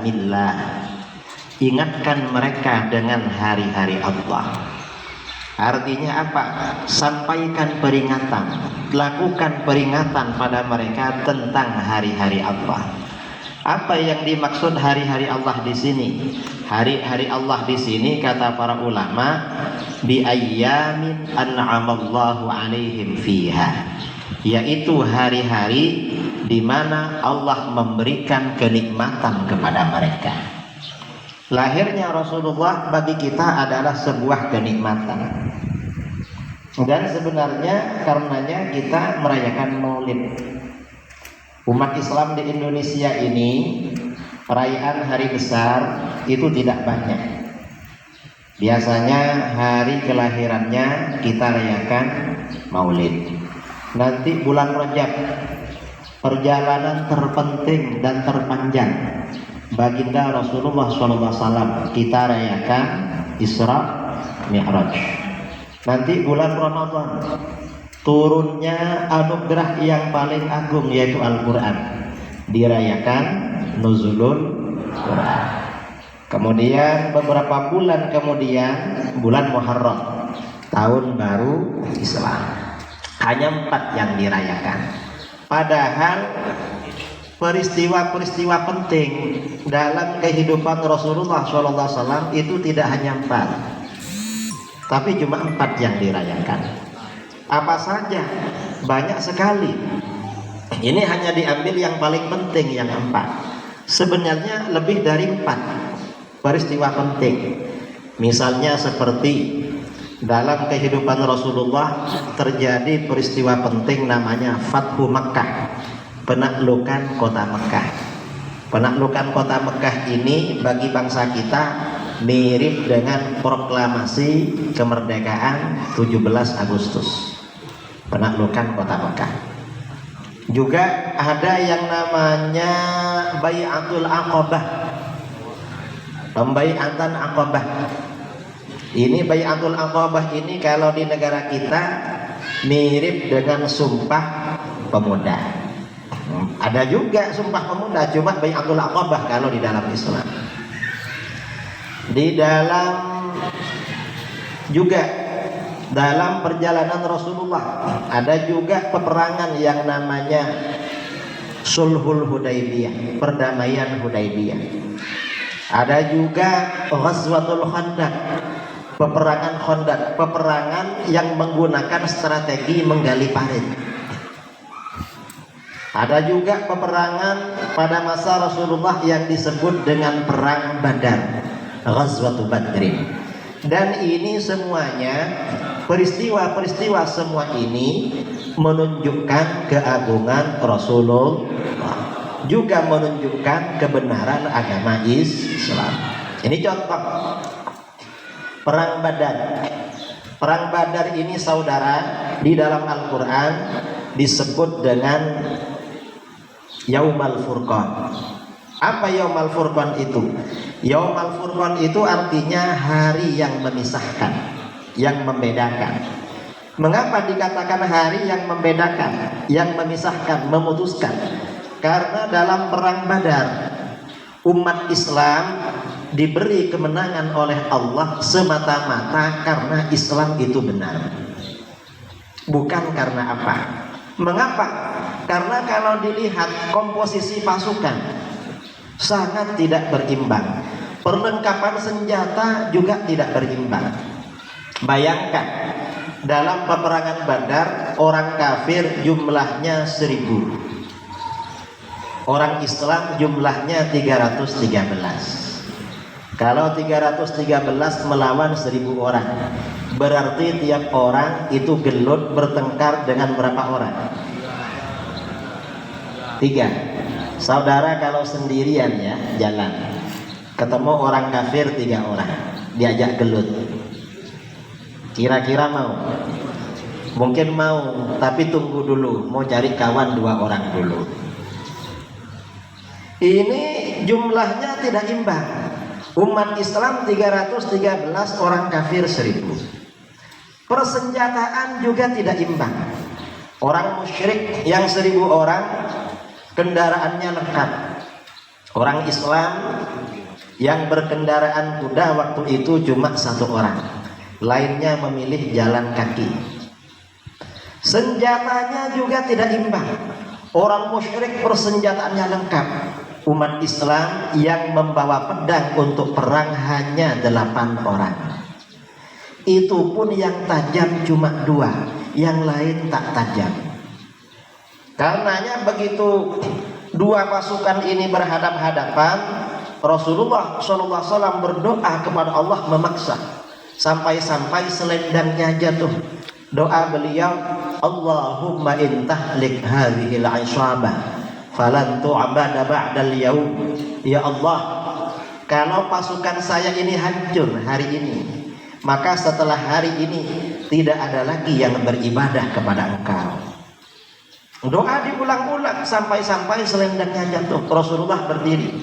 ayyamillah. Ingatkan mereka dengan hari-hari Allah. Artinya apa? Sampaikan peringatan, lakukan peringatan pada mereka tentang hari-hari Allah. Apa yang dimaksud hari-hari Allah di sini? Hari-hari Allah di sini kata para ulama, bi ayyamin an'amallahu 'alaihim fiha, yaitu hari-hari di mana Allah memberikan kenikmatan kepada mereka. Lahirnya Rasulullah bagi kita adalah sebuah kenikmatan. Dan sebenarnya karenanya kita merayakan Maulid. Umat Islam di Indonesia ini perayaan hari besar itu tidak banyak. Biasanya hari kelahirannya kita rayakan Maulid. Nanti bulan Rajab, perjalanan terpenting dan terpanjang baginda Rasulullah SAW, kita rayakan Isra Mi'raj. Nanti bulan Ramadan, turunnya anugerah yang paling agung yaitu Al-Quran, dirayakan Nuzulul Quran. Kemudian beberapa bulan kemudian bulan Muharram, tahun baru Islam. Hanya 4 yang dirayakan. Padahal peristiwa-peristiwa penting dalam kehidupan Rasulullah SAW itu tidak hanya 4, tapi cuma 4 yang dirayakan. Apa saja? Banyak sekali. Ini hanya diambil yang paling penting, yang 4. Sebenarnya lebih dari 4 peristiwa penting. Misalnya seperti dalam kehidupan Rasulullah terjadi peristiwa penting namanya Fathu Makkah, penaklukan kota Mekah. Penaklukan kota Mekah ini bagi bangsa kita mirip dengan proklamasi kemerdekaan 17 Agustus. Penaklukan kota Mekah. Juga ada yang namanya Bai'atul Aqabah, pembaiatan Aqabah. Ini Bai'atul Aqabah ini kalau di negara kita mirip dengan Sumpah Pemuda. Ada juga Sumpah Pemuda, cuma Bai'atul Aqabah kalau di dalam Islam. Di dalam juga dalam perjalanan Rasulullah ada juga peperangan yang namanya Sulhul Hudaybiyah, perdamaian Hudaybiyah. Ada juga Ghazwatul Khandaq, peperangan Khandaq, peperangan yang menggunakan strategi menggali parit. Ada juga peperangan pada masa Rasulullah yang disebut dengan perang Badar, Ghazwatul Badrin. Dan ini semuanya, peristiwa-peristiwa semua ini menunjukkan keagungan Rasulullah, juga menunjukkan kebenaran agama Islam. Ini contoh perang Badar. Perang Badar ini saudara di dalam Al-Quran disebut dengan Yaumal Furqan. Apa Yaumal Furqan itu? Yaumal Furqan itu artinya hari yang memisahkan, yang membedakan. Mengapa dikatakan hari yang membedakan, yang memisahkan, memutuskan? Karena dalam perang Badar umat Islam diberi kemenangan oleh Allah semata-mata karena Islam itu benar, bukan karena apa. Mengapa? Karena kalau dilihat komposisi pasukan sangat tidak berimbang, perlengkapan senjata juga tidak berimbang. Bayangkan dalam peperangan Badar orang kafir jumlahnya 1000, orang Islam jumlahnya 313. Kalau 313 melawan 1000 orang, berarti tiap orang itu gelut bertengkar dengan berapa orang? 3. Saudara kalau sendirian ya jalan, ketemu orang kafir 3 orang, diajak gelut, kira-kira mau? Mungkin mau, tapi tunggu dulu, mau cari kawan 2 orang dulu. Ini jumlahnya tidak imbang. Umat Islam 313, orang kafir 1000. Persenjataan juga tidak imbang. Orang musyrik yang 1000 orang kendaraannya lengkap, Orang Islam yang berkendaraan kuda waktu itu cuma satu orang, lainnya memilih jalan kaki. Senjatanya juga tidak imbang. Orang musyrik persenjataannya lengkap. Umat Islam yang membawa pedang untuk perang hanya 8 orang. Itu pun yang tajam cuma 2, yang lain tak tajam. Karenanya begitu dua pasukan ini berhadap-hadapan, Rasulullah SAW berdoa kepada Allah memaksa, sampai-sampai selendangnya jatuh. Doa beliau, Allahumma intahlik hadhil isabah falan tu'bada ba'dal yaum. Ya Allah, kalau pasukan saya ini hancur hari ini, maka setelah hari ini tidak ada lagi yang beribadah kepada Engkau. Doa diulang-ulang sampai-sampai selendangnya jatuh. Rasulullah berdiri.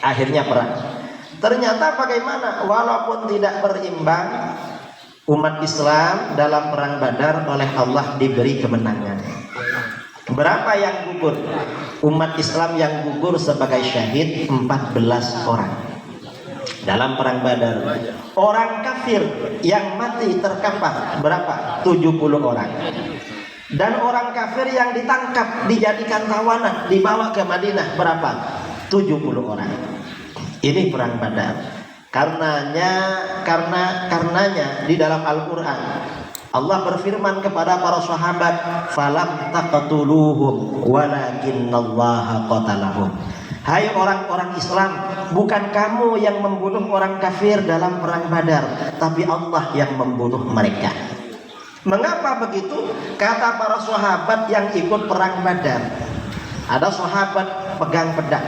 Akhirnya perang. Ternyata bagaimana? Walaupun tidak berimbang, umat Islam dalam perang Badar oleh Allah diberi kemenangan. Berapa yang gugur? Umat Islam yang gugur sebagai syahid 14 orang dalam perang Badar. Orang kafir yang mati terkapar berapa? 70 orang. Dan orang kafir yang ditangkap, dijadikan tawanan, dibawa ke Madinah berapa? 70 orang. Ini perang Badar. Karenanya di dalam Al-Quran Allah berfirman kepada para sahabat, falam taqtuluhum walakinnallaha qatalahum. Hai orang-orang Islam, bukan kamu yang membunuh orang kafir dalam perang Badar, tapi Allah yang membunuh mereka. Mengapa begitu? Kata para sahabat yang ikut perang Badar. Ada sahabat pegang pedang,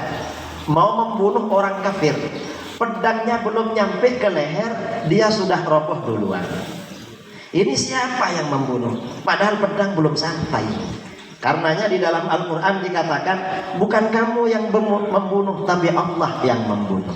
mau membunuh orang kafir. Pedangnya belum nyampe ke leher, dia sudah roboh duluan. Ini siapa yang membunuh? Padahal pedang belum sampai. Karenanya di dalam Al-Quran dikatakan, bukan kamu yang membunuh, tapi Allah yang membunuh.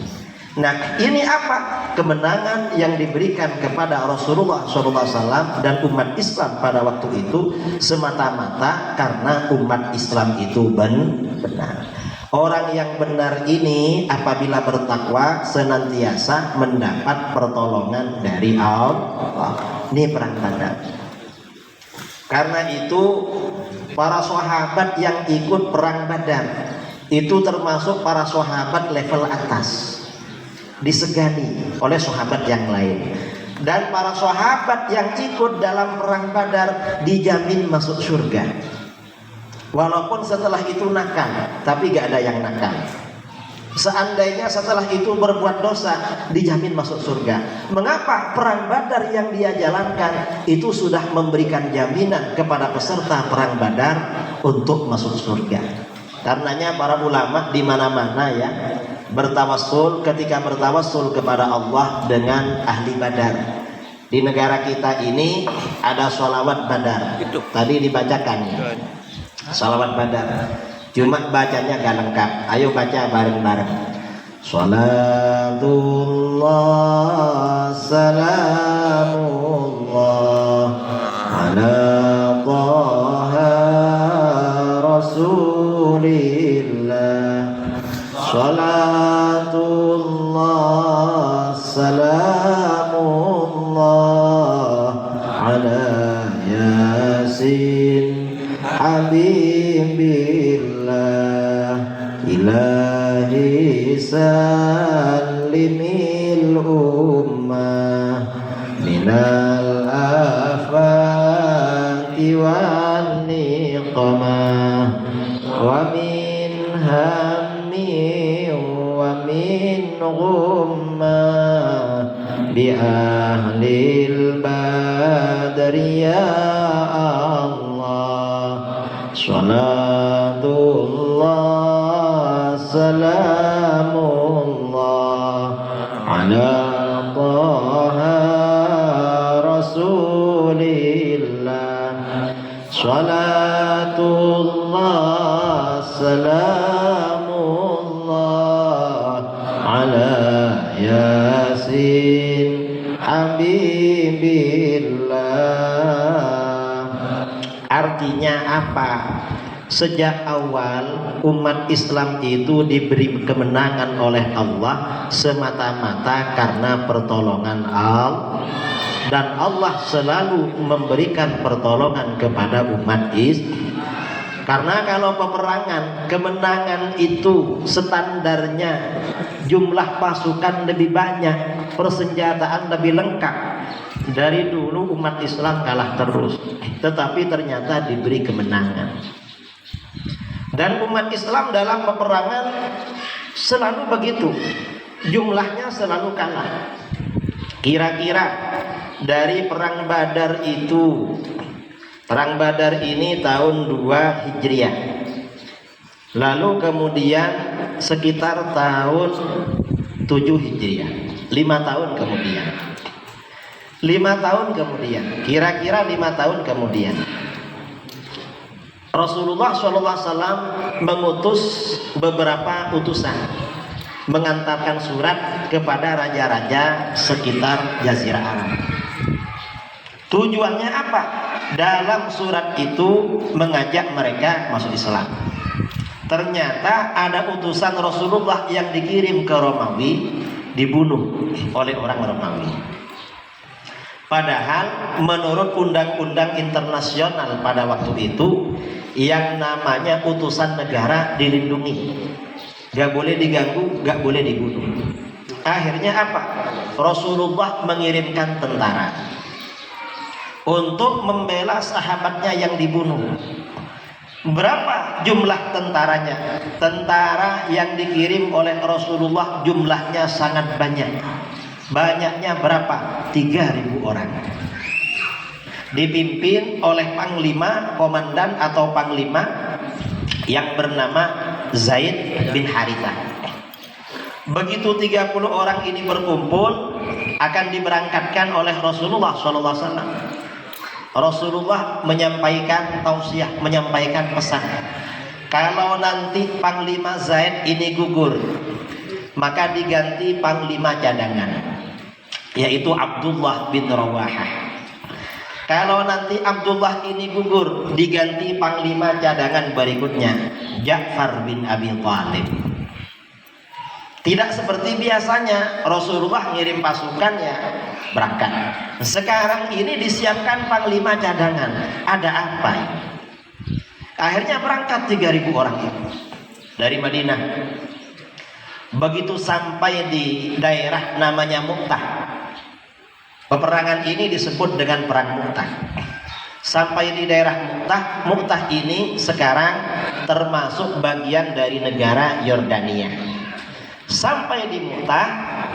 Nah, ini apa? Kemenangan yang diberikan kepada Rasulullah SAW dan umat Islam pada waktu itu semata-mata karena umat Islam itu benar. Orang yang benar ini apabila bertakwa senantiasa mendapat pertolongan dari Allah. Ini perang Badar. Karena itu para sahabat yang ikut perang Badar itu termasuk para sahabat level atas, disegani oleh sahabat yang lain. Dan para sahabat yang ikut dalam perang Badar dijamin masuk surga. Walaupun setelah itu nakal, tapi gak ada yang nakal. Seandainya setelah itu berbuat dosa, dijamin masuk surga. Mengapa? Perang Badar yang dia jalankan itu sudah memberikan jaminan kepada peserta perang Badar untuk masuk surga. Karenanya para ulama di mana-mana ya bertawassul, ketika bertawassul kepada Allah dengan ahli Badar. Di negara kita ini ada sholawat Badar. Tadi dibacakan ya. Sholawat Badar. Cuma bacanya gak lengkap. Ayo baca bareng-bareng. Salatullah salamullah ala taha rasulillah. Salatullah salamullah ala yasin habibillah. Ilahi salimil ummah minal afati wan niqmah wa min hammi wa min ghummah bi ahlil badri ya Allah. Salatullah salamullah ala taha rasulillah. Salatullah salamullah ala yasin habibillah. Artinya apa? Sejak awal umat Islam itu diberi kemenangan oleh Allah semata-mata karena pertolongan Allah, dan Allah selalu memberikan pertolongan kepada umat Islam. Karena kalau peperangan, kemenangan itu standarnya jumlah pasukan lebih banyak, persenjataan lebih lengkap. Dari dulu umat Islam kalah terus, tetapi ternyata diberi kemenangan. Dan umat Islam dalam peperangan selalu begitu, jumlahnya selalu kalah. Kira-kira dari perang Badar itu, perang Badar ini tahun 2 Hijriah, lalu kemudian sekitar tahun 7 Hijriah, 5 tahun kemudian, 5 tahun kemudian, kira-kira 5 tahun kemudian, Rasulullah SAW mengutus beberapa utusan mengantarkan surat kepada raja-raja sekitar Jazirah Arab. Tujuannya apa? Dalam surat itu mengajak mereka masuk Islam. Ternyata ada utusan Rasulullah yang dikirim ke Romawi dibunuh oleh orang Romawi. Padahal menurut undang-undang internasional pada waktu itu, yang namanya utusan negara dilindungi, gak boleh diganggu, gak boleh dibunuh. Akhirnya apa? Rasulullah mengirimkan tentara untuk membela sahabatnya yang dibunuh. Berapa jumlah tentaranya? Tentara yang dikirim oleh Rasulullah jumlahnya sangat banyak. Banyaknya berapa? 3.000 orang. Dipimpin oleh panglima, komandan atau panglima yang bernama Zaid bin Harithah. Begitu 30 orang ini berkumpul, akan diberangkatkan oleh Rasulullah SAW. Rasulullah menyampaikan tausiah, menyampaikan pesan. Kalau nanti panglima Zaid ini gugur, maka diganti panglima cadangan, yaitu Abdullah bin Rawahah. Kalau nanti Abdullah ini gugur, diganti panglima cadangan berikutnya, Ja'far bin Abi Thalib. Tidak seperti biasanya Rasulullah ngirim pasukan ya berangkat. Sekarang ini disiapkan panglima cadangan. Ada apa ini? Akhirnya berangkat 3.000 orang itu dari Madinah. Begitu sampai di daerah namanya Mu'tah. Peperangan ini disebut dengan perang Mu'tah. Sampai di daerah Mu'tah, Mu'tah ini sekarang termasuk bagian dari negara Yordania. Sampai di Mu'tah,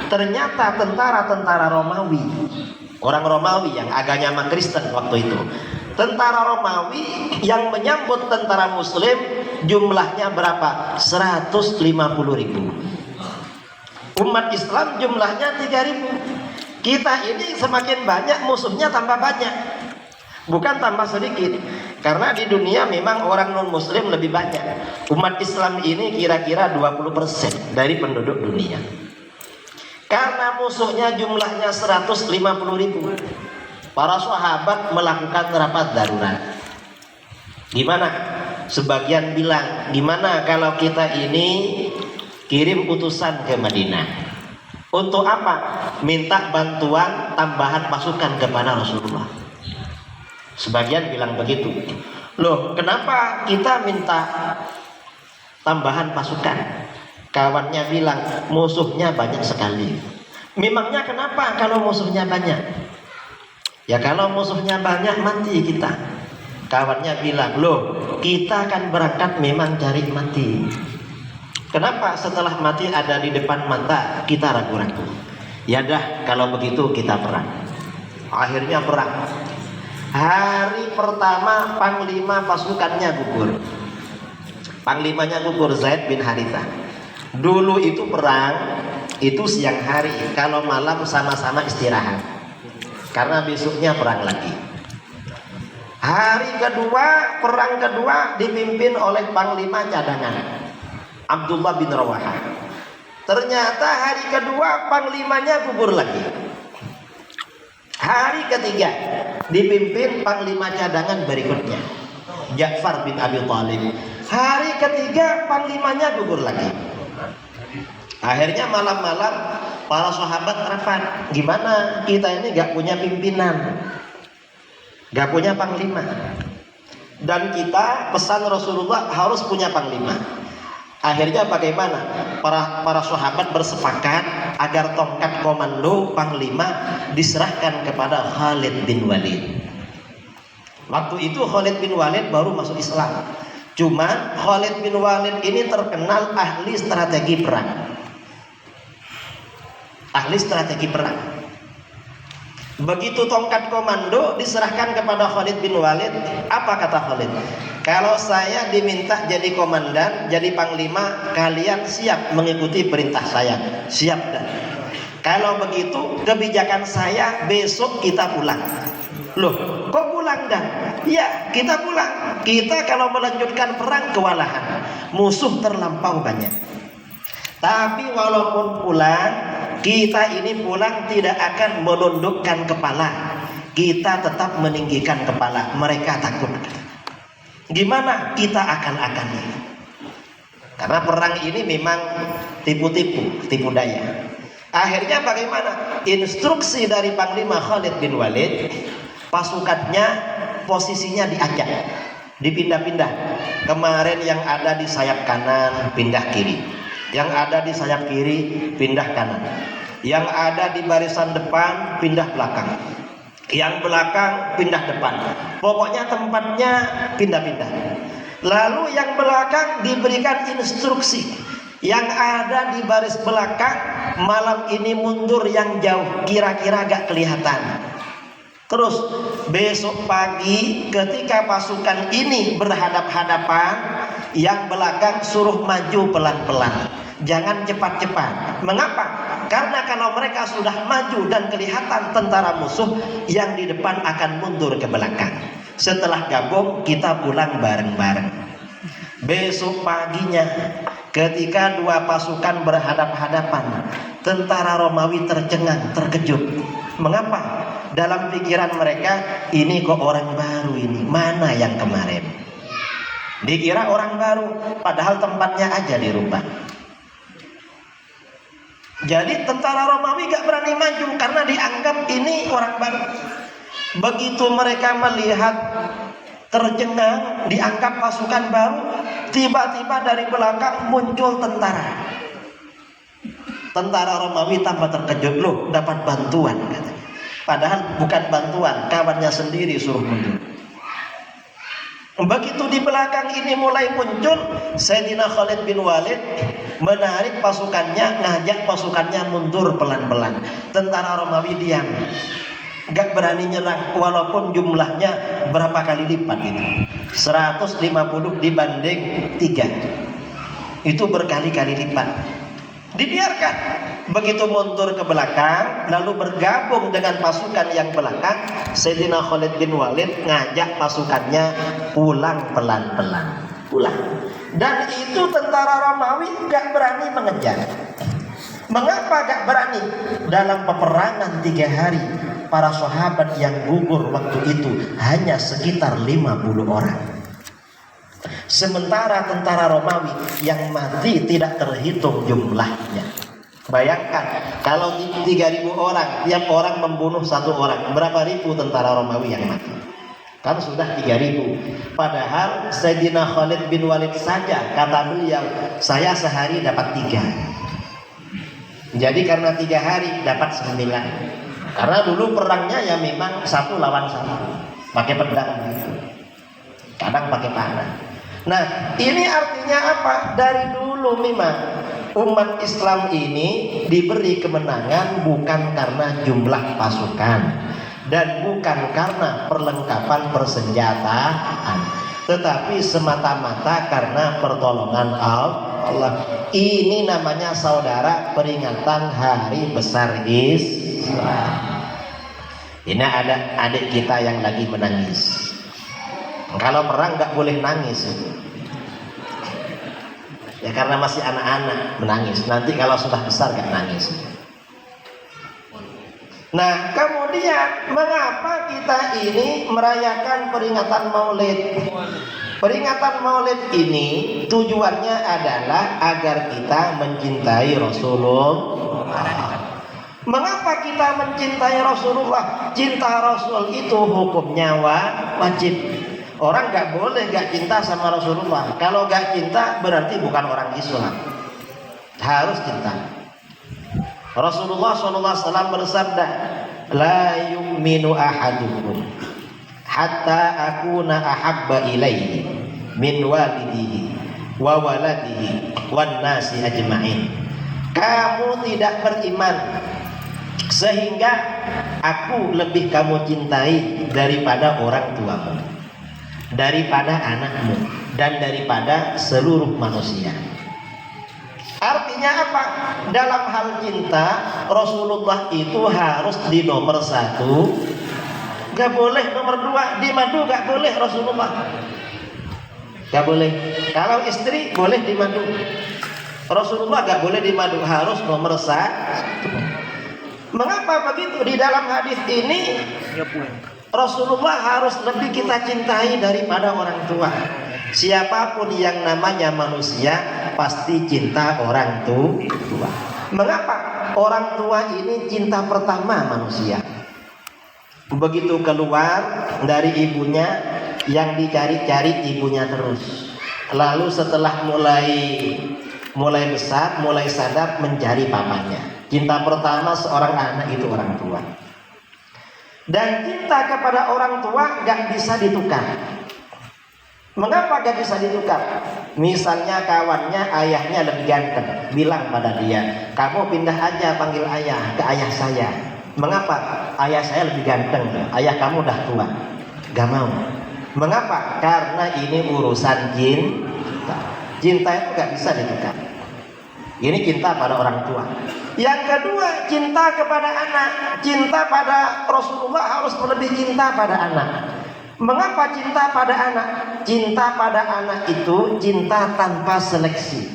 ternyata tentara-tentara Romawi, orang Romawi yang agama Kristen waktu itu, tentara Romawi yang menyambut tentara Muslim jumlahnya berapa? 150.000. Umat Islam jumlahnya 3.000. Kita ini semakin banyak, musuhnya tambah banyak, bukan tambah sedikit. Karena di dunia memang orang non muslim lebih banyak. Umat Islam ini kira-kira 20% dari penduduk dunia. Karena musuhnya jumlahnya 150.000, para sahabat melakukan rapat darurat. Gimana? Sebagian bilang, gimana kalau kita ini kirim utusan ke Madinah? Untuk apa? Minta bantuan tambahan pasukan kepada Rasulullah. Sebagian bilang begitu. Loh, kenapa kita minta tambahan pasukan? Kawannya bilang, musuhnya banyak sekali. Memangnya kenapa kalau musuhnya banyak? Ya kalau musuhnya banyak mati kita. Kawannya bilang, loh kita akan berangkat memang cari mati. Kenapa setelah mati ada di depan mata kita ragu-ragu? Ya dah kalau begitu kita perang. Akhirnya perang. Hari pertama panglima pasukannya gugur. Panglimanya gugur, Zaid bin Harithah. Dulu itu perang itu siang hari, kalau malam sama-sama istirahat. Karena besoknya perang lagi. Hari kedua, perang kedua dipimpin oleh panglima cadangan, Abdullah bin Rawahah. Ternyata hari kedua panglimanya gugur lagi. Hari ketiga dipimpin panglima cadangan berikutnya, Ja'far bin Abi Thalib. Hari ketiga panglimanya gugur lagi. Akhirnya malam-malam para sahabat rapat, gimana kita ini gak punya pimpinan, gak punya panglima, dan kita pesan Rasulullah harus punya panglima. Akhirnya bagaimana? Para sahabat bersepakat agar tongkat komando panglima diserahkan kepada Khalid bin Walid. Waktu itu Khalid bin Walid baru masuk Islam. Cuman Khalid bin Walid ini terkenal ahli strategi perang. Ahli strategi perang. Begitu tongkat komando diserahkan kepada Khalid bin Walid, apa kata Khalid? Kalau saya diminta jadi komandan, jadi panglima, kalian siap mengikuti perintah saya? Siap dan. Kalau begitu kebijakan saya besok kita pulang. Loh, kok pulang dan? Ya, kita pulang. Kita kalau melanjutkan perang kewalahan, musuh terlampau banyak. Tapi walaupun pulang, kita ini pulang tidak akan menundukkan kepala. Kita tetap meninggikan kepala. Mereka takut. Gimana kita akan ini? Karena perang ini memang tipu daya. Akhirnya bagaimana? Instruksi dari Panglima Khalid bin Walid, pasukannya posisinya diacak, dipindah-pindah. Kemarin yang ada di sayap kanan pindah kiri, yang ada di sayap kiri pindah kanan, yang ada di barisan depan pindah belakang, yang belakang pindah depan. Pokoknya tempatnya pindah-pindah. Lalu yang belakang diberikan instruksi, yang ada di baris belakang malam ini mundur yang jauh, kira-kira gak kelihatan. Terus besok pagi ketika pasukan ini berhadap-hadapan, yang belakang suruh maju pelan-pelan, jangan cepat-cepat. Mengapa? Karena kalau mereka sudah maju dan kelihatan tentara musuh, yang di depan akan mundur ke belakang. Setelah gabung kita pulang bareng-bareng. Besok paginya ketika dua pasukan berhadap-hadapan, tentara Romawi tercengang, terkejut. Mengapa? Dalam pikiran mereka, ini kok orang baru ini, mana yang kemarin? Dikira orang baru, padahal tempatnya aja dirubah. Jadi tentara Romawi gak berani maju karena dianggap ini orang baru. Begitu mereka melihat tercengang, dianggap pasukan baru, tiba-tiba dari belakang muncul tentara. Tentara Romawi tambah terkejut, loh dapat bantuan katanya. Padahal bukan bantuan, kawannya sendiri suruh mundur. Begitu di belakang ini mulai muncul, Sayyidina Khalid bin Walid menarik pasukannya, ngajak pasukannya mundur pelan-pelan. Tentara Romawi diam, gak berani nyerang walaupun jumlahnya berapa kali lipat itu. 150 dibanding 3. Itu berkali-kali lipat. Dibiarkan. Begitu mundur ke belakang, lalu bergabung dengan pasukan yang belakang, Sayyidina Khalid bin Walid ngajak pasukannya pulang pelan-pelan. Pulang. Dan itu tentara Romawi gak berani mengejar. Mengapa gak berani? Dalam peperangan 3 hari, para sahabat yang gugur waktu itu hanya sekitar 50 orang. Sementara tentara Romawi yang mati tidak terhitung jumlahnya. Bayangkan kalau 3.000 orang, tiap orang membunuh 1 orang, berapa ribu tentara Romawi yang mati? Kan sudah 3.000. Padahal Sayyidina Khalid bin Walid saja, kata beliau, saya sehari dapat 3. Jadi karena 3 hari dapat 9. Karena dulu perangnya ya memang 1 lawan 1, pakai pedang gitu, kadang pakai panah. Nah ini artinya apa? Dari dulu memang umat Islam ini diberi kemenangan bukan karena jumlah pasukan dan bukan karena perlengkapan persenjataan, tetapi semata-mata karena pertolongan Allah. Ini namanya saudara peringatan hari besar Islam. Ini ada adik kita yang lagi menangis. Kalau perang nggak boleh nangis itu. Ya karena masih anak-anak menangis. Nanti kalau sudah besar gak nangis. Nah kemudian mengapa kita ini merayakan peringatan Maulid? Peringatan Maulid ini tujuannya adalah agar kita mencintai Rasulullah. Mengapa kita mencintai Rasulullah? Cinta Rasul itu hukumnya wajib. Orang gak boleh gak cinta sama Rasulullah. Kalau gak cinta berarti bukan orang Islam. Harus cinta. Rasulullah SAW bersabda, la yu'minu ahadukum hatta akuna ahabba ilaihi min walidihi wa waladihi wan nasi ajma'in. Kamu tidak beriman sehingga aku lebih kamu cintai daripada orang tuamu, daripada anakmu, dan daripada seluruh manusia. Artinya apa? Dalam hal cinta Rasulullah itu harus di nomor 1, gak boleh nomor 2. Di madu gak boleh Rasulullah, gak boleh. Kalau istri boleh di madu, Rasulullah gak boleh di madu, harus nomor 1. Mengapa begitu? Di dalam hadis ini Rasulullah harus lebih kita cintai daripada orang tua. Siapapun yang namanya manusia pasti cinta orang tua. Mengapa? Orang tua ini cinta pertama manusia. Begitu keluar dari ibunya, yang dicari-cari ibunya terus. Lalu setelah mulai besar, mulai sadar, mencari papanya. Cinta pertama seorang anak itu orang tua. Dan cinta kepada orang tua gak bisa ditukar. Mengapa gak bisa ditukar? Misalnya kawannya ayahnya lebih ganteng, bilang pada dia, kamu pindah aja panggil ayah ke ayah saya. Mengapa? Ayah saya lebih ganteng, ayah kamu udah tua. Gak mau. Mengapa? Karena ini urusan cinta. Cinta itu gak bisa ditukar. Ini cinta pada orang tua. Yang kedua, cinta kepada anak. Cinta pada Rasulullah harus lebih cinta pada anak. Mengapa cinta pada anak? Cinta pada anak itu cinta tanpa seleksi.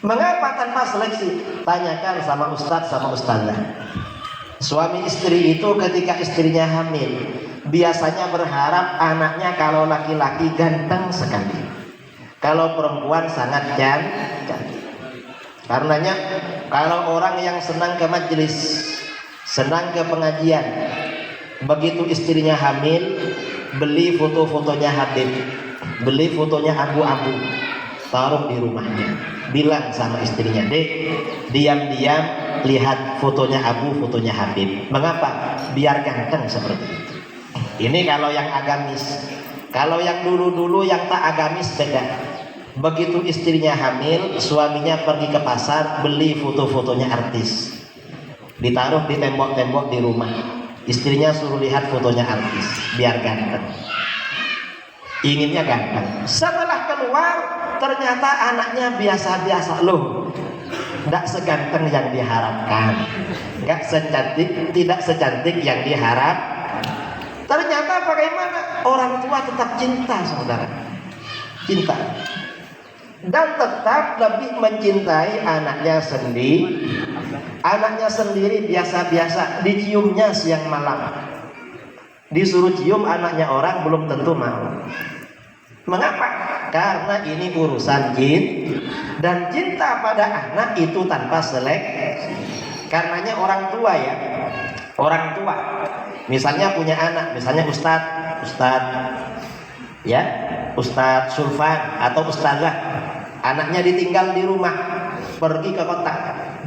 Mengapa tanpa seleksi? Tanyakan sama ustadz sama ustadzah. Suami istri itu ketika istrinya hamil, biasanya berharap anaknya kalau laki-laki ganteng sekali, kalau perempuan sangat cantik. Karenanya kalau orang yang senang ke majelis, senang ke pengajian, begitu istrinya hamil, beli foto-fotonya Habib, beli fotonya abu-abu, taruh di rumahnya. Bilang sama istrinya, dek, diam-diam lihat fotonya abu, fotonya Habib. Mengapa? Biar ganteng seperti itu. Ini kalau yang agamis. Kalau yang dulu-dulu yang tak agamis beda. Begitu istrinya hamil, suaminya pergi ke pasar beli foto-fotonya artis, ditaruh di tembok-tembok di rumah. Istrinya suruh lihat fotonya artis biar ganteng, inginnya ganteng. Setelah keluar ternyata anaknya biasa-biasa. Loh, tidak seganteng yang diharapkan, tidak secantik yang diharap. Ternyata bagaimana? Orang tua tetap cinta, saudara, cinta, dan tetap lebih mencintai anaknya sendiri. Anaknya sendiri biasa-biasa, diciumnya siang malam, disuruh cium anaknya orang belum tentu mau. Mengapa? Karena ini urusan cinta, dan cinta pada anak itu tanpa seleksi. Karenanya orang tua ya, orang tua misalnya punya anak, misalnya Ustadz ya, Ustadz Sulfan atau Ustazah, anaknya ditinggal di rumah, pergi ke kota,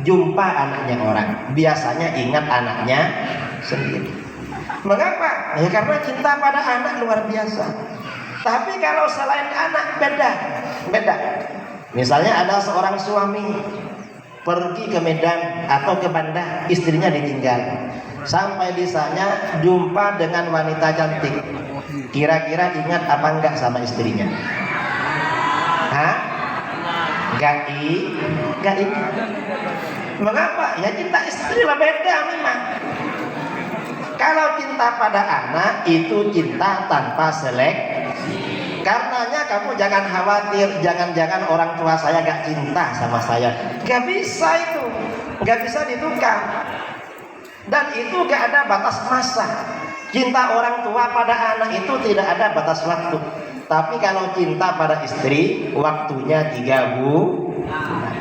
jumpa anaknya orang, biasanya ingat anaknya sendiri. Mengapa? Ya karena cinta pada anak luar biasa. Tapi kalau selain anak beda. Misalnya ada seorang suami pergi ke Medan atau ke Banda, istrinya ditinggal. Sampai di sana jumpa dengan wanita cantik. Kira-kira ingat apa enggak sama istrinya? Hah? Gak ingat. Mengapa? Ya cinta istri lah beda memang. Kalau cinta pada anak itu cinta tanpa seleksi. Karenanya kamu jangan khawatir, jangan-jangan orang tua saya gak cinta sama saya. Gak bisa itu, gak bisa ditukar. Dan itu gak ada batas masa. Cinta orang tua pada anak itu tidak ada batas waktu. Tapi kalau cinta pada istri, waktunya 3 bulan.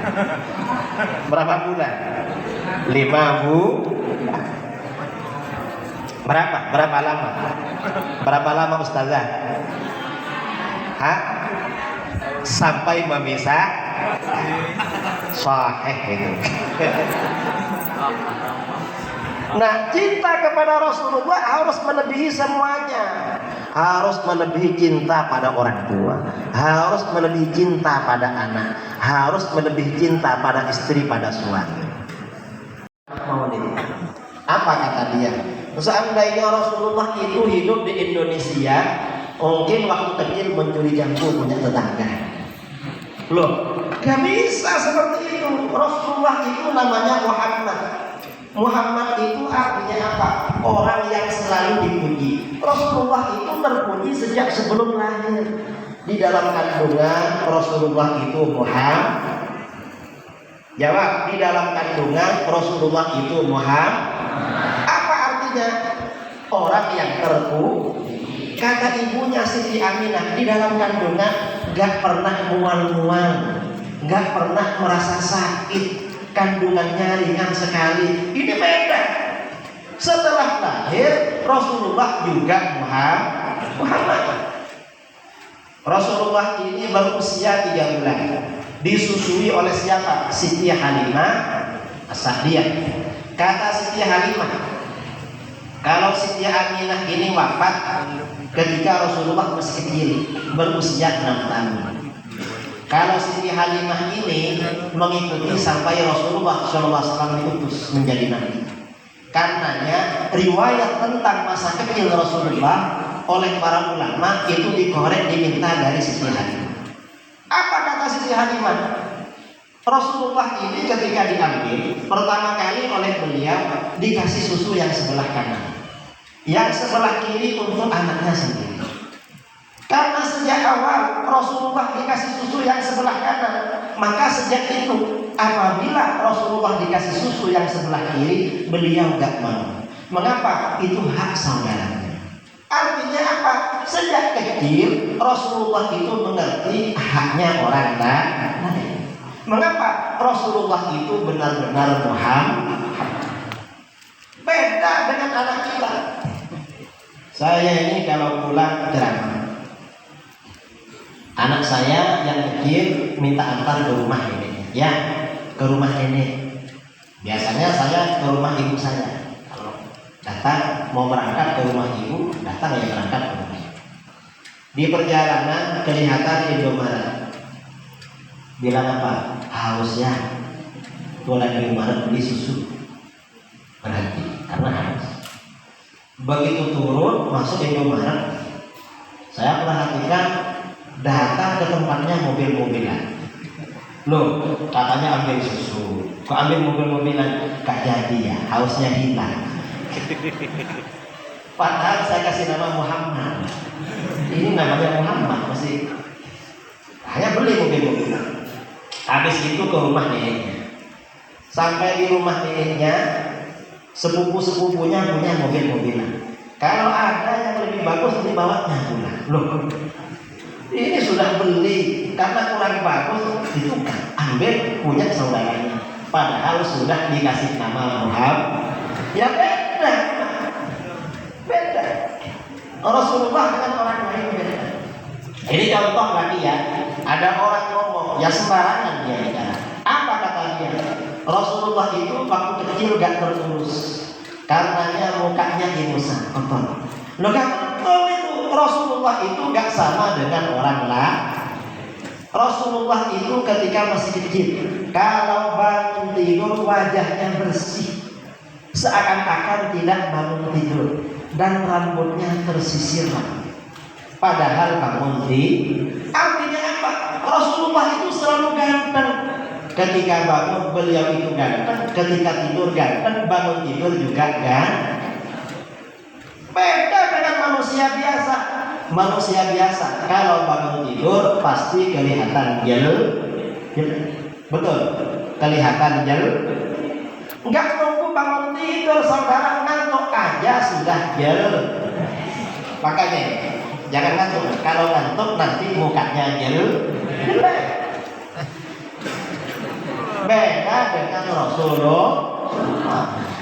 Berapa bulan? 5 bulan. Berapa lama? Berapa lama Ustazah? Hah? Sampai memisah? Sahih itu. Nah, cinta kepada Rasulullah harus melebihi semuanya. Harus melebihi cinta pada orang tua, harus melebihi cinta pada anak, harus melebihi cinta pada istri, pada suami. Apa kata dia? Seandainya Rasulullah itu hidup di Indonesia, mungkin waktu kecil mencuri jambu punya tetangga. Loh, gak bisa seperti itu. Rasulullah itu namanya Muhammad. Muhammad itu artinya apa? Orang yang selalu dipuji. Rasulullah itu terpuji sejak sebelum lahir. Di dalam kandungan Rasulullah itu Muhammad. Jawab, di dalam kandungan Rasulullah itu Muhammad. Apa artinya? Orang yang terpuji. Kata ibunya Siti Aminah, di dalam kandungan gak pernah mual-mual, gak pernah merasa sakit, kandungannya ringan sekali. Ini beda. Setelah lahir Rasulullah juga Muhammad. Rasulullah ini baru usia 3 bulan. Disusui oleh siapa? Siti Halimah As-Sa'diyah. Kata Siti Halimah, kalau Siti Aminah ini wafat ketika Rasulullah masih kecil, berusia 6 tahun. Kalau Siti Halimah ini mengikuti sampai Rasulullah SAW diutus menjadi nabi. Karenanya riwayat tentang masa kecil Rasulullah oleh para ulama itu dikorek, diminta dari Siti Halimah. Apa kata Siti Halimah? Rasulullah ini ketika diambil pertama kali oleh beliau dikasih susu yang sebelah kanan, yang sebelah kiri untuk anaknya sendiri. Karena sejak awal Rasulullah dikasih susu yang sebelah kanan, maka sejak itu apabila Rasulullah dikasih susu yang sebelah kiri, beliau gak mau. Mengapa? Itu hak saudaranya. Artinya apa? Sejak kecil Rasulullah itu mengerti haknya orang lain. Mengapa? Rasulullah itu benar-benar Muhammad. Beda dengan anak kita. Saya ini kalau pulang ceramah, anak saya yang kecil minta antar ke rumah ini, ya, ke rumah ini. Biasanya saya ke rumah ibu saya. Kalau datang mau berangkat ke rumah ibu, datang ya berangkat ke rumah. Di perjalanan kelihatan Indomaret. Bilang apa? Haus ya. Boleh di Indomaret beli susu. Berhenti karena haus. Begitu turun masuk Indomaret, saya perhatikan datang ke tempatnya mobil-mobilan. Loh, katanya ambil susu, kok ambil mobil-mobilan? Gak jadi ya, hausnya hilang. Padahal saya kasih nama Muhammad. Ini namanya Muhammad, masih hanya beli mobil-mobilan. Habis itu ke rumah neneknya. Sampai di rumah neneknya, sepupu-sepupunya punya mobil-mobilan. Kalau ada yang lebih bagus dibawanya pulang. Loh, ini sudah beli karena kurang bagus ditukar, ambil punya saudaranya. Padahal sudah dikasih nama Muhammad. Ya beda. Beda. Rasulullah dengan orang lain beda. Ini contoh lagi ya. Ada orang ngomong, ya sembarangan dia bicara. Apa kata dia? Rasulullah itu waktu kecil gak terurus. Karenanya mukanya imusan, kotor. Loh gak betul itu. Rasulullah itu gak sama dengan orang lain. Rasulullah itu ketika masih kecil, kalau bangun tidur wajahnya bersih, seakan-akan tidak bangun tidur, dan rambutnya tersisir. Padahal bangun tidur. Artinya apa? Rasulullah itu selalu ganteng. Ketika bangun beliau itu ganteng, ketika tidur ganteng, bangun tidur juga ganteng. Beda dengan manusia biasa. Manusia biasa kalau bangun tidur pasti kelihatan jel. Betul, kelihatan jel. Enggak nunggu bangun tidur, saudara ngantuk aja sudah jel. Makanya Jangan ngantuk. Kalau ngantuk nanti mukanya jelek. Beda dengan Rasulullah.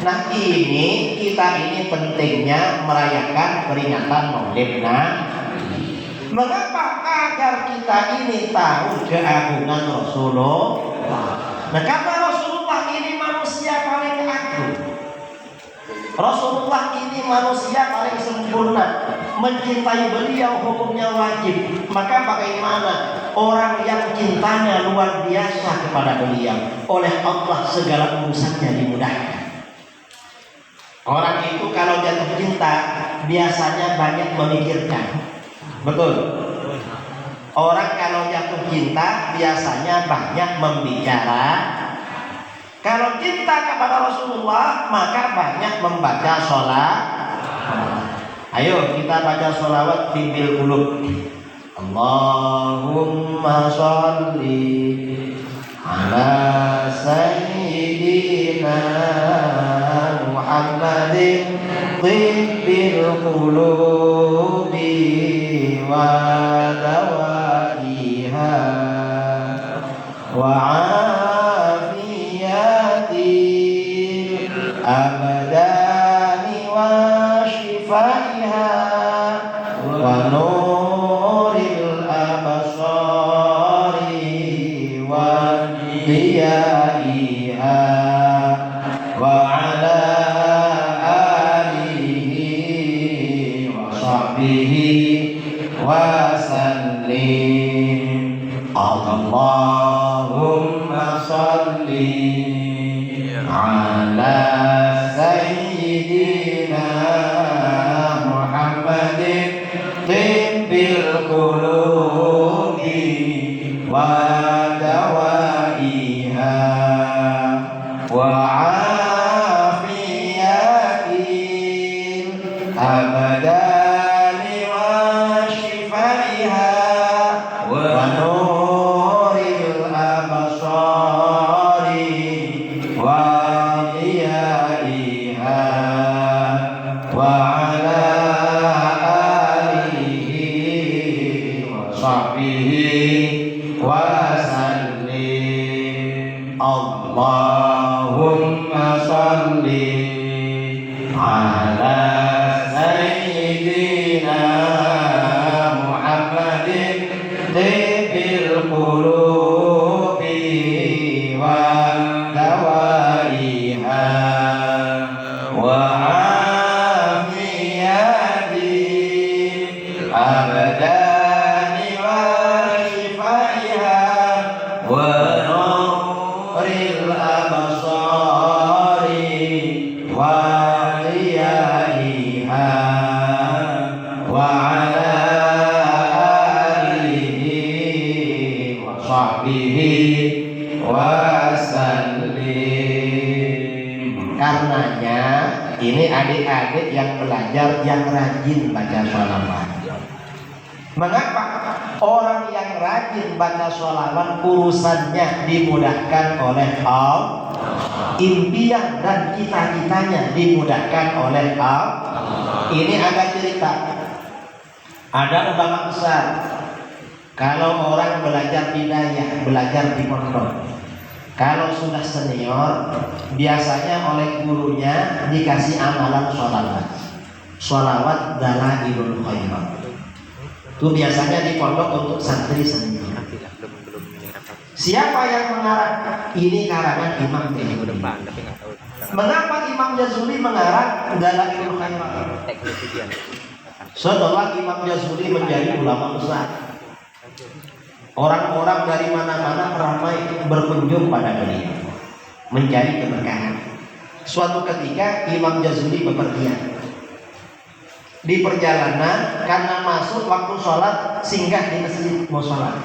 Nah ini kita ini pentingnya merayakan peringatan Maulid Nabi. Mengapa? Agar kita ini tahu keagungan Rasulullah. Nah karena Rasulullah ini manusia paling agung, Rasulullah ini manusia paling sempurna, mencintai beliau hukumnya wajib. Maka bagaimana orang yang cintanya luar biasa kepada beliau, oleh Allah segala urusannya dimudahkan. Orang itu kalau jatuh cinta biasanya banyak memikirkan. Betul. Orang kalau jatuh cinta biasanya banyak membicara. Kalau cinta kepada Rasulullah maka banyak membaca sholat. Ayo kita baca sholawat bil qulub. Allahumma sholli ala sayyidina Muhammadin tibbil qulubi wa dawaiha wa abadani wa shifaiha wa nuril abasari wa diyaiha wa ala alihi wa sahbihi wa sallim. Allahumma salli ala sayyidina Muhammadin tibbil qulubi wa dawaiha wa afiyatin abadani wa shifaiha wa nuril abasari wa Allahumma salli ala sayyidina Muhammadin tibbil qulubi wa dawaiha wa afiyati abadani wa shifaiha wa karenanya ini adik-adik yang belajar yang rajin baca sholawat. Mengapa? Orang yang rajin baca sholawat urusannya dimudahkan oleh Allah, impian dan cita-citanya dimudahkan oleh Allah. Ini ada cerita. Ada ulama besar. Kalau orang belajar hidayah, belajar di pondok, kalau sudah senior, biasanya oleh gurunya dikasih amalan sholawat. Sholawat dalailul khairat. Itu biasanya di pondok untuk santri senior. Siapa yang mengarang? Ini karangan Imam Jazuli. Mengapa Imam Jazuli mengarang dalailul khairat? Setelah Imam Jazuli menjadi ulama besar, orang-orang dari mana-mana ramai berkunjung pada beliau mencari keberkahan. Suatu ketika Imam Jazuli bepergian. Di perjalanan karena masuk waktu sholat singgah di masjid mau sholat.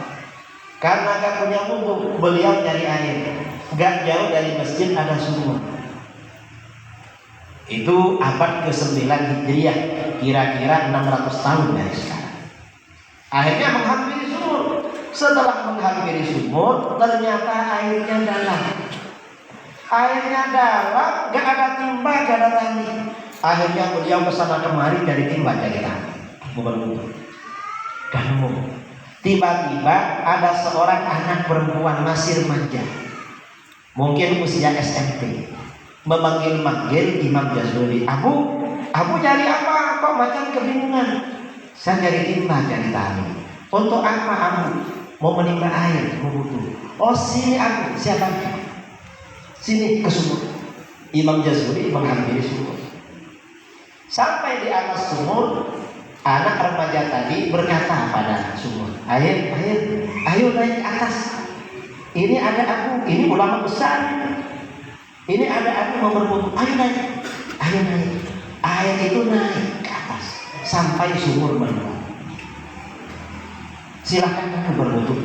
Karena gak punya wudhu, beliau cari air. Gak jauh dari masjid ada sumur. Itu abad ke-9 Hijriah, kira-kira 600 tahun dari sekarang. Akhirnya menghampiri sumur. Setelah menghampiri sumur, ternyata airnya dalam. Airnya dalam, gak ada timba, gak ada tali. Akhirnya beliau kesana kemari dari timba jadi tali. kamu. Tiba-tiba ada seorang anak perempuan masih remaja, mungkin usia SMP, memanggil-manggil Imam Jazuli. Abu nyari apa? Kok macam kebingungan? Saya nyari timba, cari tali. Untuk apa Abu? Mau menimba air, mau butuh. Oh sini Abu, siapa? Sini ke sumur. Imam Jazuli menghampiri sumur. Sampai di atas sumur, anak remaja tadi berkata pada sumur, ayo naik ke atas. Ini ada aku, ini ulama besar. Ini ada aku mau berwudu. Ayo naik. Air itu naik ke atas sampai sumur meluap. Silahkan kamu berwudu.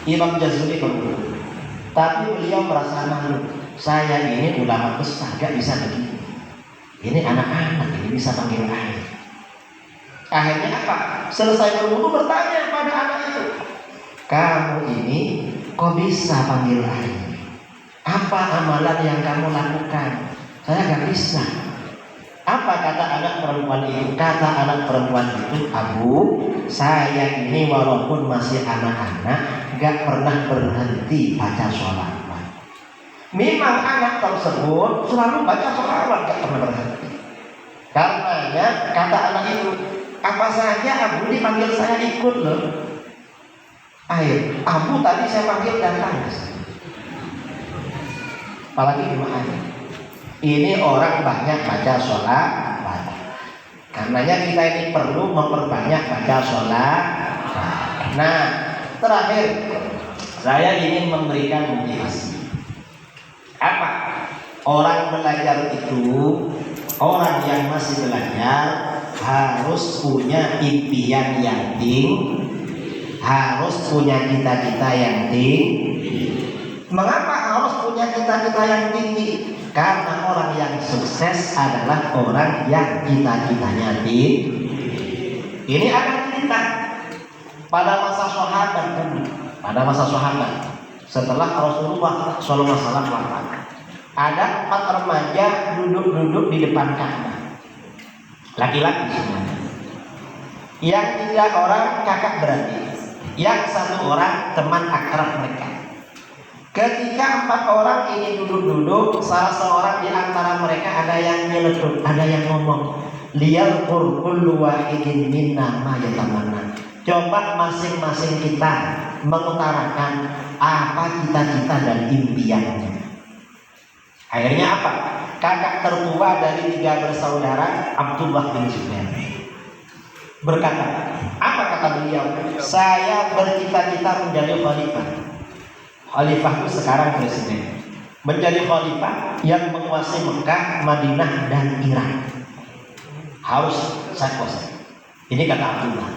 Imam Jazuli berwudu, tapi beliau merasa malu. Saya ini ulama besar, gak bisa begini. Ini anak-anak, ini bisa panggil air. Akhirnya apa? Selesai berwudu bertanya pada anak itu, kamu ini kok bisa panggil air? Apa amalan yang kamu lakukan? Saya gak bisa. Apa kata anak perempuan itu? Kata anak perempuan itu, Abu, saya ini walaupun masih anak-anak gak pernah berhenti baca sholawat. Memang anak tersebut selalu baca sholawat, gak pernah berhenti. Karenanya kata anak itu, apa saja Abu dipanggil saya ikut loh. Ayo, Abu tadi saya panggil datang. Apalagi gimana? Ini orang banyak baca sholat. Karenanya kita ini perlu memperbanyak baca sholat. Nah, terakhir saya ingin memberikan motivasi. Apa? Orang belajar itu, orang yang masih belajar harus punya impian yang tinggi, harus punya cita-cita yang tinggi. Mengapa harus punya cita-cita yang tinggi? Karena orang yang sukses adalah orang yang cita-citanya tinggi. Ini ada cerita pada masa sahabat, setelah Rasulullah SAW wafat, ada 4 remaja duduk di depan Ka'bah, laki-laki semuanya. Yang 3 orang kakak beradik, yang 1 orang teman akrab mereka. Ketika 4 orang ini duduk-duduk, salah seorang di antara mereka ada yang nyeletuk, ada yang ngomong, liyalqur kullu wahidin minna ma yatamanna. Coba masing-masing kita mengutarakan apa cita-cita dan impiannya. Akhirnya apa? Kakak tertua dari 3 bersaudara, Abdullah bin Zubair, berkata, apa kata beliau? Saya bercita-cita menjadi khalifah. Khalifah itu sekarang presiden. Menjadi khalifah yang menguasai Mekah, Madinah, dan Irak. Harus saya kuasai. Ini kata Abdullah.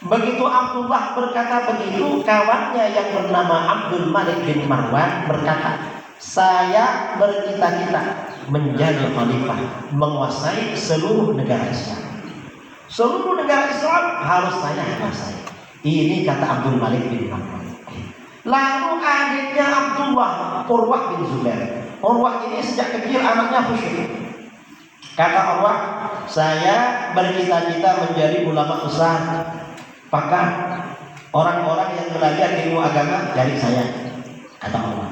Begitu Abdullah berkata begitu, kawannya yang bernama Abdul Malik bin Marwan berkata, saya bercita-cita menjadi khalifah, menguasai seluruh negara Islam. Seluruh negara Islam harus saya kuasai. Ini kata Abdul Malik bin Marwan. Lalu adiknya Abdullah, Urwah bin Zubair. Urwah ini sejak kecil anaknya khusyuk. Kata Urwah, saya bercita-cita menjadi ulama besar. Maka orang-orang yang belajar ilmu agama dari saya, kata Urwah.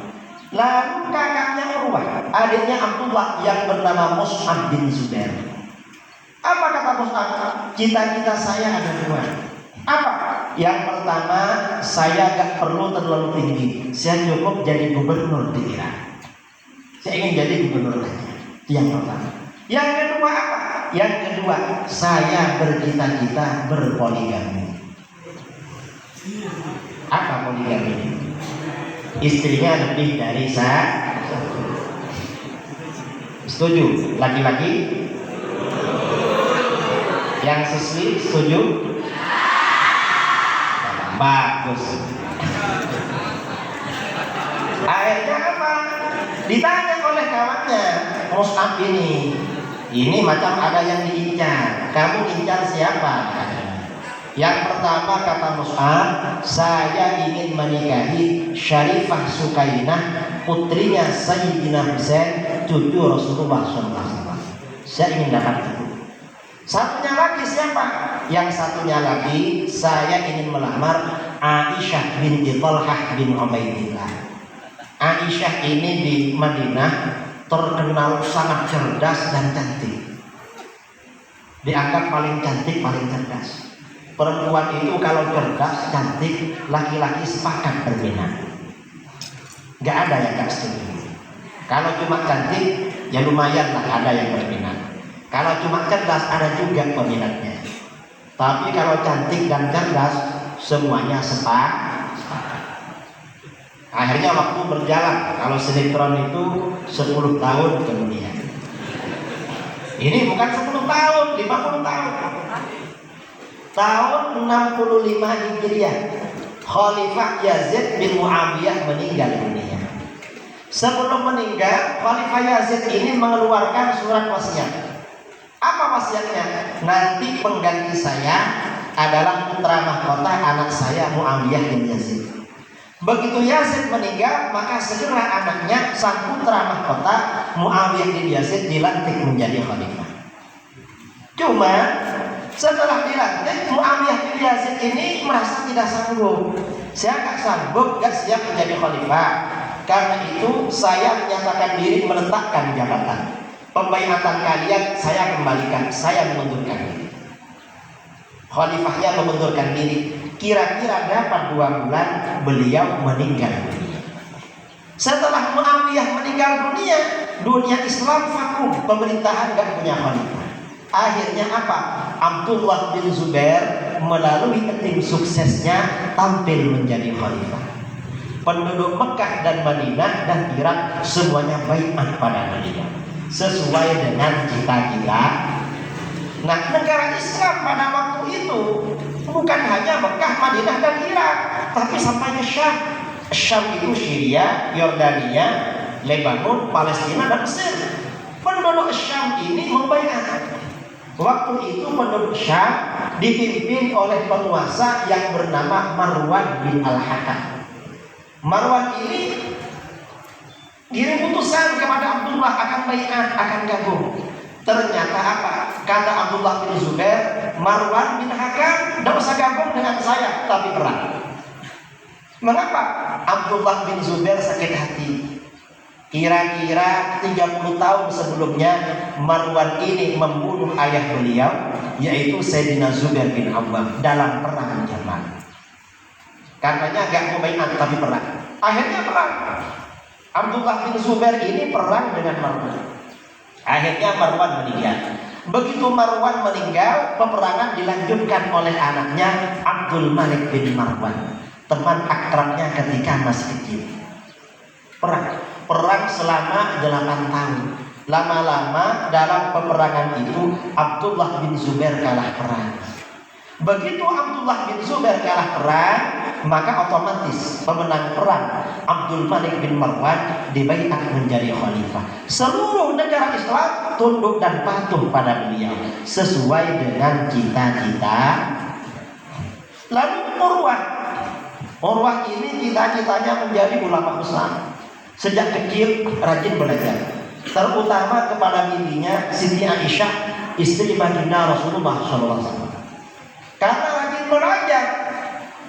Lalu kakaknya Urwah, adiknya Abdullah yang bernama Mus'ab bin Zubair. Apa kata Mus'ab? Cita-cita saya ada 2. Apa? Yang pertama, saya gak perlu terlalu tinggi. Saya cukup jadi gubernur di Irak. Saya ingin jadi gubernur aja. Yang pertama. Yang kedua apa? Yang kedua, saya bercita-cita berpoligami. Apa poligami? Istrinya lebih dari satu. Setuju? Laki-laki? Yang siswi setuju? Bagus. Akhirnya apa? Ditanya oleh kawannya, Mus'ab ini macam ada yang diincar. Kamu incar siapa? Yang pertama kata Mus'ab, saya ingin menikahi Syarifah Sukainah, putrinya Sayyidina Husain, cucu Rasulullah SAW. Saya ingin dapat itu. Satunya lagi lagi siapa? Yang satunya lagi, saya ingin melamar Aisyah binti Talhah bin Ubaidillah. Aisyah ini di Madinah terkenal sangat cerdas dan cantik. Dianggap paling cantik, paling cerdas. Perempuan itu kalau cerdas, cantik, laki-laki sepakat berminat. Gak ada yang gak setuju. Kalau cuma cantik, ya lumayan lah ada yang berminat. Kalau cuma cerdas, ada juga peminatnya. Tapi kalau cantik dan cerdas, semuanya sepakat. Akhirnya waktu berjalan. Kalau sinetron itu 10 tahun kemudian. Ini bukan 10 tahun, 50 tahun. Tahun 65 Hijriah, Khalifah Yazid bin Muawiyah meninggal dunia. Sebelum meninggal, Khalifah Yazid ini mengeluarkan surat wasiat. Apa wasiatnya? Nanti pengganti saya adalah putra mahkota anak saya Muawiyah bin Yazid. Begitu Yazid meninggal, maka segera anaknya sang putra mahkota Muawiyah bin Yazid dilantik menjadi khalifah. Cuma setelah dilantik, Muawiyah bin Yazid ini merasa tidak sanggup. Saya gak sanggup, gak siap menjadi khalifah. Karena itu saya menyatakan diri meletakkan jabatan. Pembaiatan kalian saya kembalikan, saya mengundurkan diri. Khalifahnya mengundurkan diri. Kira-kira dapat 2 bulan beliau meninggal dunia. Setelah Muawiyah meninggal dunia, dunia Islam vakum, pemerintahan gak punya khalifah. Akhirnya apa? Abdullah bin Zubair melalui tim suksesnya tampil menjadi khalifah. Penduduk Mekah dan Madinah dan Irak semuanya baiat pada beliau sesuai dengan cita-cita. Nah, negara Islam pada waktu itu bukan hanya Mekah, Madinah dan Irak, tapi sampai ke Syam. Syam itu Syria, Yordania, Lebanon, Palestina dan Mesir. Penduduk Syam ini membaiat. Waktu itu penduduk Syam dipimpin oleh penguasa yang bernama Marwan bin Al-Hakam. Marwan ini kirim utusan kepada Abdullah akan baiat, akan gabung. Ternyata apa? Kata Abdullah bin Zubair, Marwan bin Hakam tidak usah gabung dengan saya, tapi perang. Mengapa? Abdullah bin Zubair sakit hati. Kira-kira 30 tahun sebelumnya Marwan ini membunuh ayah beliau, yaitu Sayyidina Zubair bin Awwam dalam perang Jamal. Karenanya gak mau baiat tapi perang. Akhirnya perang. Abdullah bin Zubair ini perang dengan Marwan. Akhirnya Marwan meninggal. Begitu Marwan meninggal, peperangan dilanjutkan oleh anaknya Abdul Malik bin Marwan, teman akrabnya ketika masih kecil. Perang selama 8 tahun. Lama-lama dalam peperangan itu Abdullah bin Zubair kalah perang. Begitu Abdullah bin Zubair kalah perang, maka otomatis pemenang perang Abdul Malik bin Marwan dibaiat menjadi khalifah. Seluruh negara Islam tunduk dan patuh pada beliau sesuai dengan cita-cita. Lalu Urwah ini cita-citanya menjadi ulama besar. Sejak kecil rajin belajar, terutama kepada bibinya Siti Aisyah, istri baginda Rasulullah SAW. Karena rajin belajar,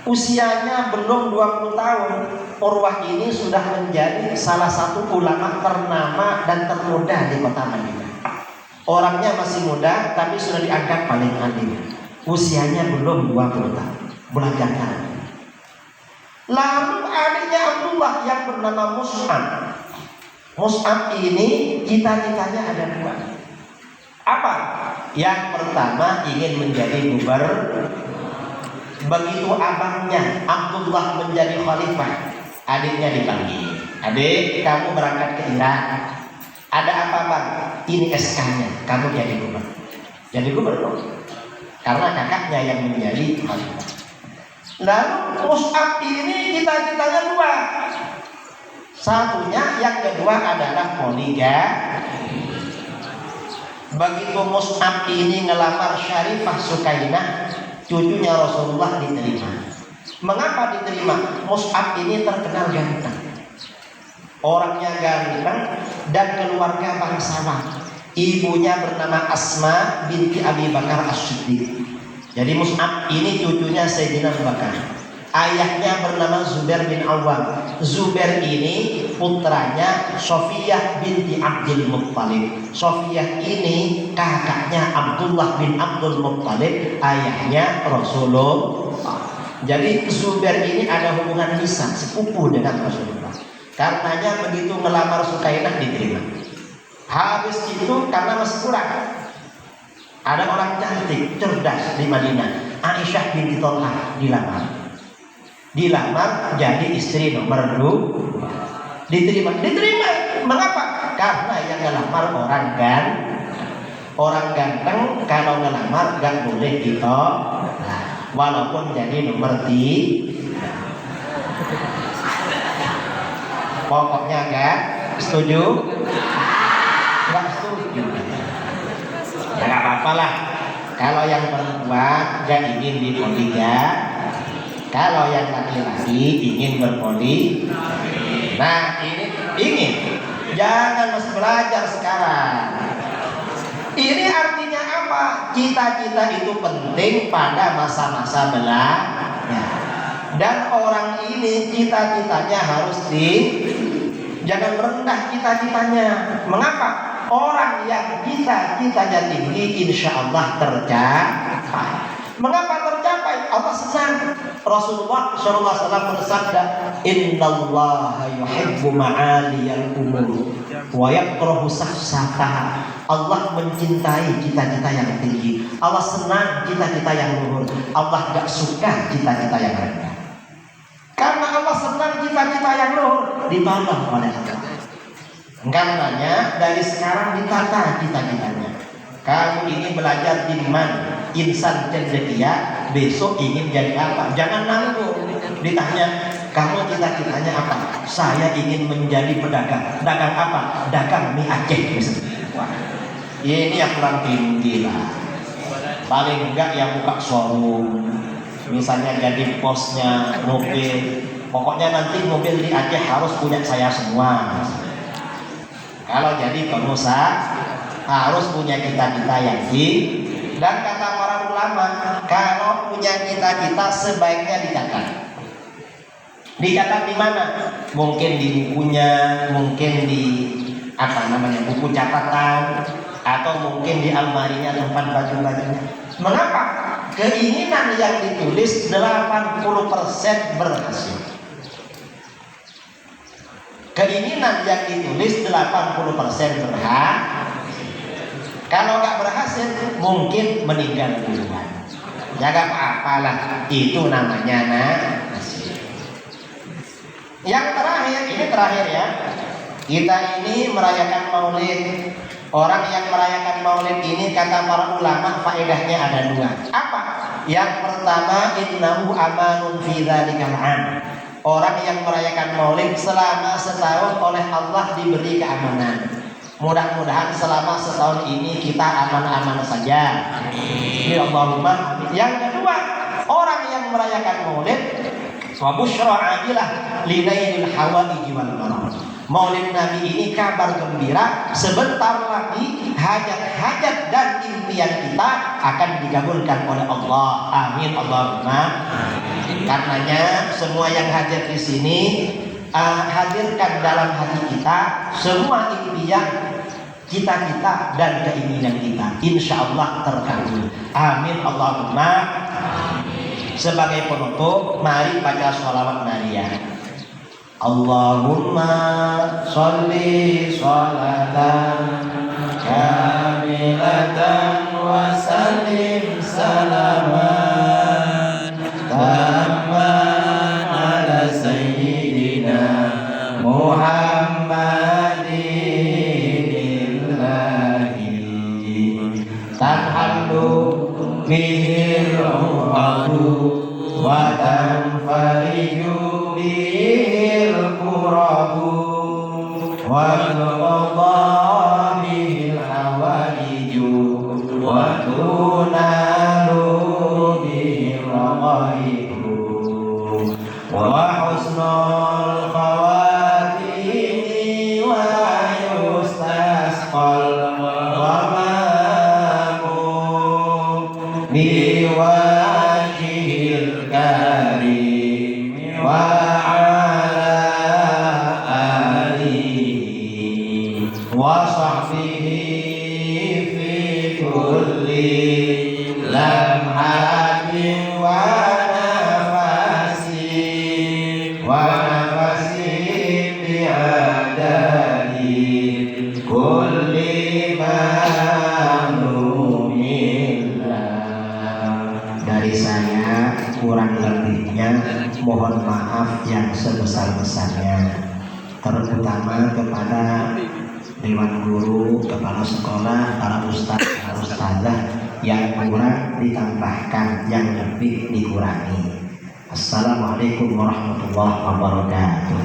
usianya belum 20 tahun, Urwah ini sudah menjadi salah satu ulama ternama dan termuda di kota Madinah. Orangnya masih muda, tapi sudah dianggap paling alim. Usianya belum 20 tahun, belajar. Lalu adiknya Abdullah yang bernama Mus'ab. Mus'ab ini cita-citanya ada 2. Apa? Yang pertama ingin menjadi gubernur. Begitu abangnya Abdullah menjadi khalifah, adiknya dipanggil. Adik, kamu berangkat ke Irak. Ada apa bang? Ini SK-nya, kamu jadi gubernur. Jadi gubernur. Karena kakaknya yang menjadi khalifah. Lalu Mus'ab ini cita-citanya 2. Satunya, yang kedua adalah poligami. Begitu Mus'ab ini ngelamar Syarifah Sukainah, cucunya Rasulullah, diterima. Mengapa diterima? Mus'ab ini terkenal ganteng. Orangnya ganteng dan keluarga bangsawan. Ibunya bernama Asma binti Abi Bakar As-Siddiq. Jadi Mus'ab ini cucunya Sayyidina Abu Bakar. Ayahnya bernama Zubair bin Awwam. Zubair ini putranya Sofiyah binti Abdul Muttalib. Sofiyah ini kakaknya Abdullah bin Abdul Muttalib, ayahnya Rasulullah. Jadi Zubair ini ada hubungan lisan, sepupu dengan Rasulullah. Karenanya begitu melamar Sukainah diterima. Habis itu karena masih kurang, ada orang cantik, cerdas di Madinah, Aisyah binti Tolha dilamar jadi istri nomor 2. Diterima. Mengapa? Karena yang ngelamar orang ganteng. Kalau ngelamar gak boleh ditolak, walaupun jadi nomor 3. Pokoknya gak setuju. Gak setuju. Ya gak apa-apa lah. Kalau yang perempuan gak ingin dipoligami, kalau yang laki-laki ingin berpoligami. Nah ini ingin, jangan masih belajar sekarang. Ini artinya apa? Cita-cita itu penting pada masa-masa belajar. Dan orang ini cita-citanya harus jangan merendah cita-citanya. Mengapa? Orang yang cita-citanya tinggi insya Allah tercapai. Mengapa tercapai? Allah senang. Rasulullah SAW bersabda, Innallaha yuhibbu ma'aliyal umur wa yakrahu safsafaha. Allah mencintai cita-cita yang tinggi. Allah senang cita-cita yang luhur. Allah gak suka cita-cita yang rendah. Karena Allah senang cita-cita yang luhur, ditolong oleh Allah. Karenanya dari sekarang ditata cita-citanya. Kamu ini belajar di mana? Insan cendekia, besok ingin jadi apa? Jangan nanggung. Ditanya, kamu cita-citanya apa? Saya ingin menjadi pedagang. Dagang apa? Dagang mie Aceh misalnya. Wah, ini yang kurang tinggi lah. Paling enggak yang buka showroom, misalnya jadi posnya mobil. Pokoknya nanti mobil di Aceh harus punya saya semua. Kalau jadi pengusaha harus punya cita-cita yang tinggi. Dan kata para ulama, kalau punya cita-cita sebaiknya dicatat. Dicatat di mana? Mungkin di bukunya, mungkin di buku catatan, atau mungkin di almarinya tempat baju-bajunya. Mengapa? Keinginan yang ditulis 80% berhasil. Keinginan yang ditulis 80% berhasil. Kalau nggak berhasil, mungkin meninggal duluan. Ya nggak apa-apalah, itu namanya nasib. Yang terakhir ya, kita ini merayakan Maulid. Orang yang merayakan Maulid ini kata para ulama faedahnya ada 2. Apa? Yang pertama, innahu amanun fi dzalikal 'am. Orang yang merayakan Maulid selama setahun oleh Allah diberi keamanan. Mudah-mudahan selama setahun ini kita aman-aman saja. Ya Allahumma. Yang kedua, orang yang merayakan Maulid wa busyra ajilah linailil hawaiji wal marad. Maulid Nabi ini kabar gembira, sebentar lagi hajat-hajat dan impian kita akan dikabulkan oleh Allah. Amin Allahumma. Karenanya semua yang hadir di sini, hadirkan dalam hati kita semua impian, cita-cita dan keinginan kita, insya Allah terkabul. Amin Allahumma. Sebagai penutup, mari baca sholawat nariyah. Allahumma sholli sholatan kamilatan wa sallim salaman tamman ala sayyidina Muhammadin ilahi tanhallu bihil uqadu wa tanfariju bihil qurabu wa tuqadha bihil hawaiju wa tunalu bihil raqaibu wa husnul khawatimi wa yustasqal wa biwajhil karim wa ala alihi wa sahbihi fi kulli lamhatin wa nafasin bi'adadi kulli dari saya kurang lebihnya mohon maaf yang sebesar-besarnya, terutama kepada dewan guru, kepala sekolah, para ustadz, para ustadzah, yang kurang ditambahkan, yang lebih dikurangi. Assalamualaikum warahmatullahi wabarakatuh.